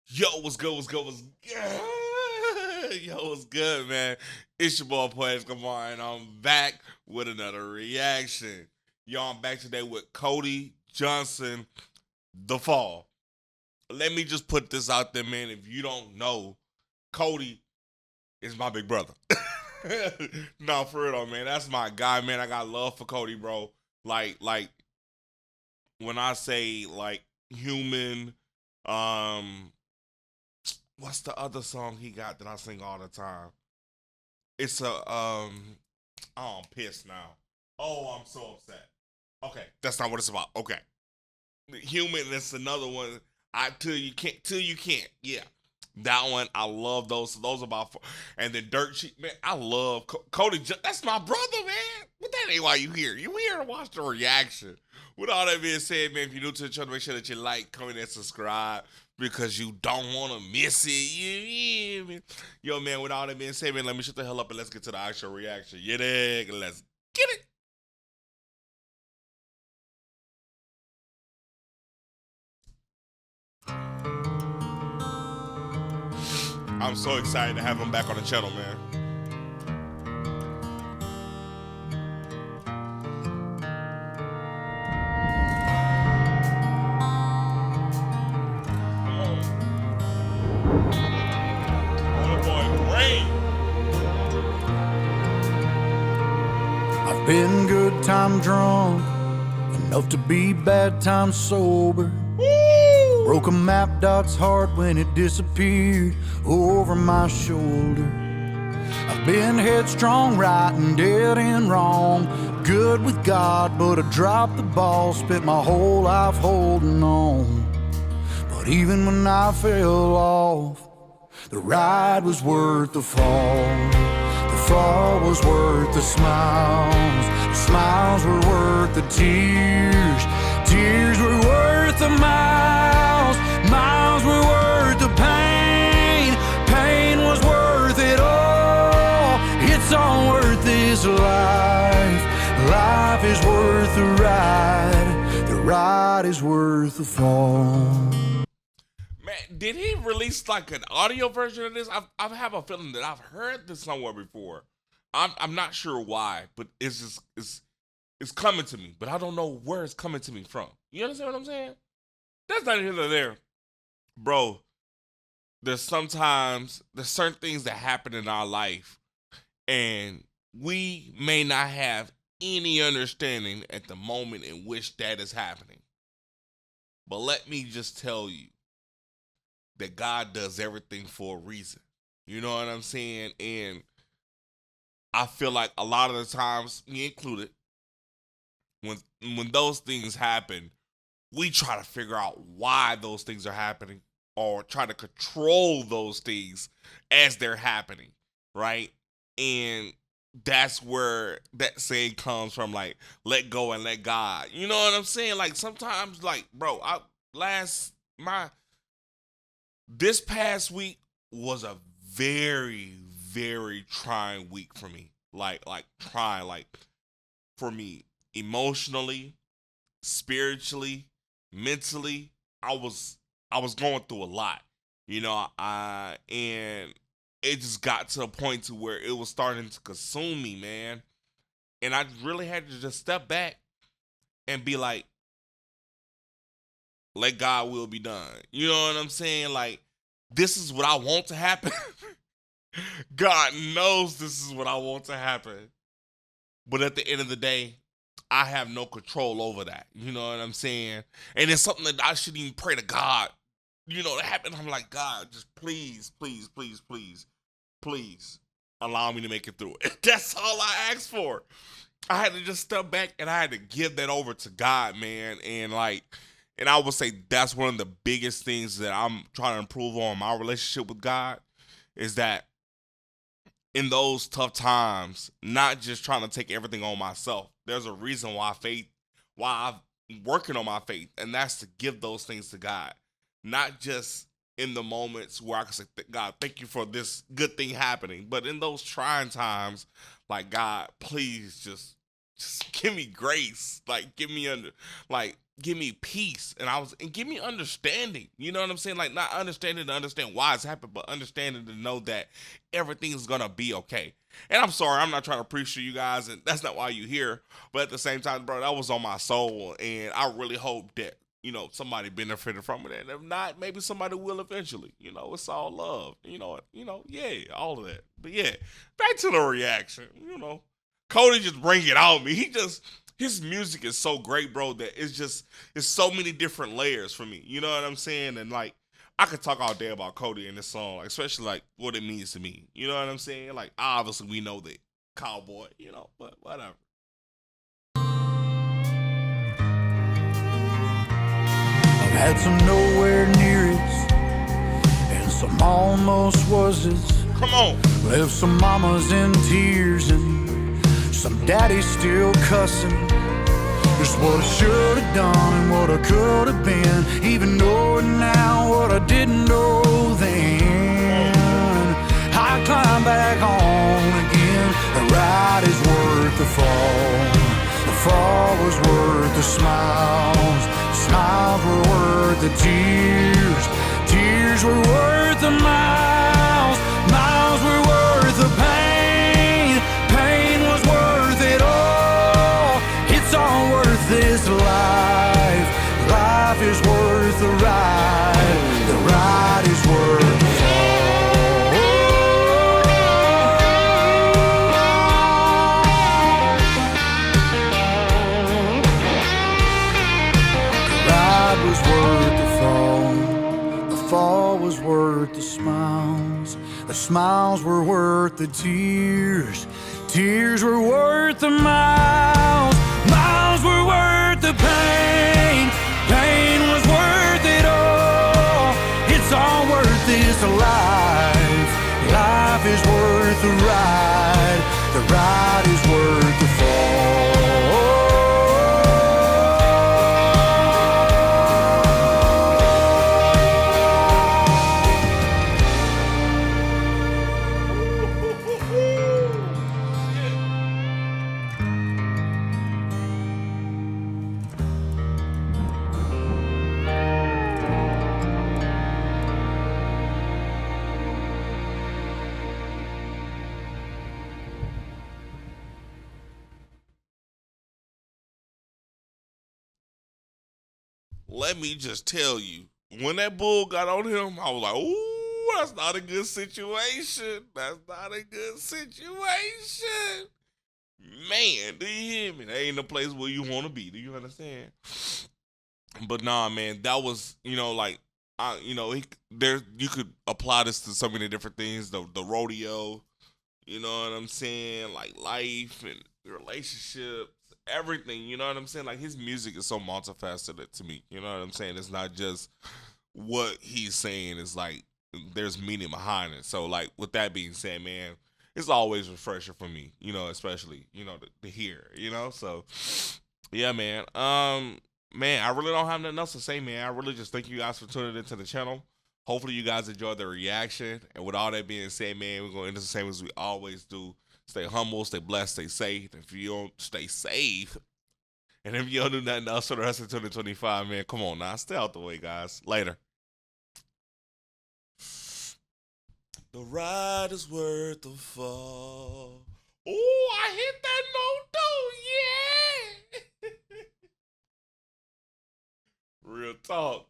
Yo, what's good? What's good? What's good? Yo, what's good, man? It's your boy Plays. Come on, and I'm back with another reaction. Yo, I'm back today with Cody Johnson, The Fall. Let me just put this out there, man. If you don't know, Cody is my big brother. No, for real though, man. That's my guy, man. I got love for Cody, bro. Like when I say like human, um, what's the other song he got that I sing all the time? It's a oh, I'm pissed now. Oh, I'm so upset. Okay, that's not what it's about. Okay, human. That's another one. I till you can't. Yeah, that one. I love those. So those are about four. And then Dirt Sheet, man. I love Cody. That's my brother, man. But that ain't why you here. You here to watch the reaction. With all that being said, man, if you're new to the channel, make sure that you like, comment, and subscribe because you don't want to miss it. You hear me? Yo, man, with all that being said, man, let me shut the hell up and let's get to the actual reaction. Yeah, dig? Let's get it. I'm so excited to have him back on the channel, man. Oh, boy, Rain. I've been good time drunk, enough to be bad time sober. Woo! Broke a map dot's heart when it disappeared over my shoulder. I've been headstrong, right and dead and wrong. Good with God, but I dropped the ball. Spent my whole life holding on. But even when I fell off, the ride was worth the fall. The fall was worth the smiles. The smiles were worth the tears. Tears were worth the miles. Miles were worth the pain. Pain was worth it all. It's all worth this life. Life is worth the ride. The ride is worth the fall. Man, did he release like an audio version of this? I have a feeling that I've heard this somewhere before. I'm not sure why, but it's just it's coming to me, but I don't know where it's coming to me from. You understand what I'm saying? That's not here nor there, bro. There's certain things that happen in our life, and we may not have any understanding at the moment in which that is happening. But let me just tell you that God does everything for a reason. You know what I'm saying? And I feel like a lot of the times, me included, when when those things happen, we try to figure out why those things are happening or try to control those things as they're happening, right? And that's where that saying comes from, like let go and let God. You know what I'm saying? Like sometimes, like bro, I last my this past week was a very trying week for me. Like trying, like for me emotionally, spiritually, mentally. I was going through a lot, you know. I and it just got to a point to where it was starting to consume me, man. And I really had to just step back and be like, let God will be done. You know what I'm saying? Like this is what I want to happen. God knows this is what I want to happen. But at the end of the day, I have no control over that. You know what I'm saying? And it's something that I shouldn't even pray to God. You know, that happened. I'm like, God, just please allow me to make it through it. That's all I asked for. I had to just step back and I had to give that over to God, man. And I would say that's one of the biggest things that I'm trying to improve on my relationship with God is that in those tough times, not just trying to take everything on myself. There's a reason why I'm working on my faith, and that's to give those things to God, not just in the moments where I can say, God, thank you for this good thing happening, but in those trying times, like God, please just give me grace, like give me under, like give me peace, and give me understanding. You know what I'm saying? Like, not understanding to understand why it's happened, but understanding to know that everything's gonna be okay. And I'm sorry, I'm not trying to preach to you guys, and that's not why you're here. But at the same time, bro, that was on my soul, and I really hope that somebody benefited from it, and if not, maybe somebody will eventually. It's all love. Yeah, all of that. But yeah, back to the reaction. Cody just bring it on me. His music is so great, bro, that it's so many different layers for me. You know what I'm saying? And like, I could talk all day about Cody in this song, like, especially like what it means to me. You know what I'm saying? Like, obviously we know that cowboy, but whatever. I've had some nowhere near it, and some almost was it. Come on. Left some mamas in tears and some daddies still cussing. Just what I should have done and what I could have been, even knowing now what I didn't know then. I climb back on again. The ride is worth the fall. The fall was worth the smiles. The smiles were worth the tears. Tears were worth the miles. Miles were worth the pain. Pain was worth it all. It's all worth this life. Life is worth the ride. The ride is worth the fall. The ride was worth the fall. The fall was worth the smiles. The smiles were worth the tears. Tears were worth the miles. Miles were worth the pain. Pain was worth it all. It's all worth this life. Life is worth the ride. The ride is worth the fall. Let me just tell you, when that bull got on him, I was like, ooh, that's not a good situation. That's not a good situation. Man, do you hear me? That ain't the place where you want to be. Do you understand? But nah, man, that was, like, there you could apply this to so many different things. The rodeo, you know what I'm saying? Like life and relationships, everything. You know what I'm saying? Like, his music is so multifaceted to me. You know what I'm saying? It's not just what he's saying. It's like there's meaning behind it. So, like, with that being said, man, it's always refreshing for me. Especially to hear. So yeah, man. Man, I really don't have nothing else to say, man. I really just thank you guys for tuning into the channel. Hopefully you guys enjoyed the reaction. And with all that being said, man, we're going to end the same as we always do. Stay humble, stay blessed, stay safe. If you don't stay safe, and if you don't do nothing else for the rest of 2025, man, come on now. Stay out the way, guys. Later. The ride is worth the fall. Oh, I hit that note, though. Yeah. Real talk.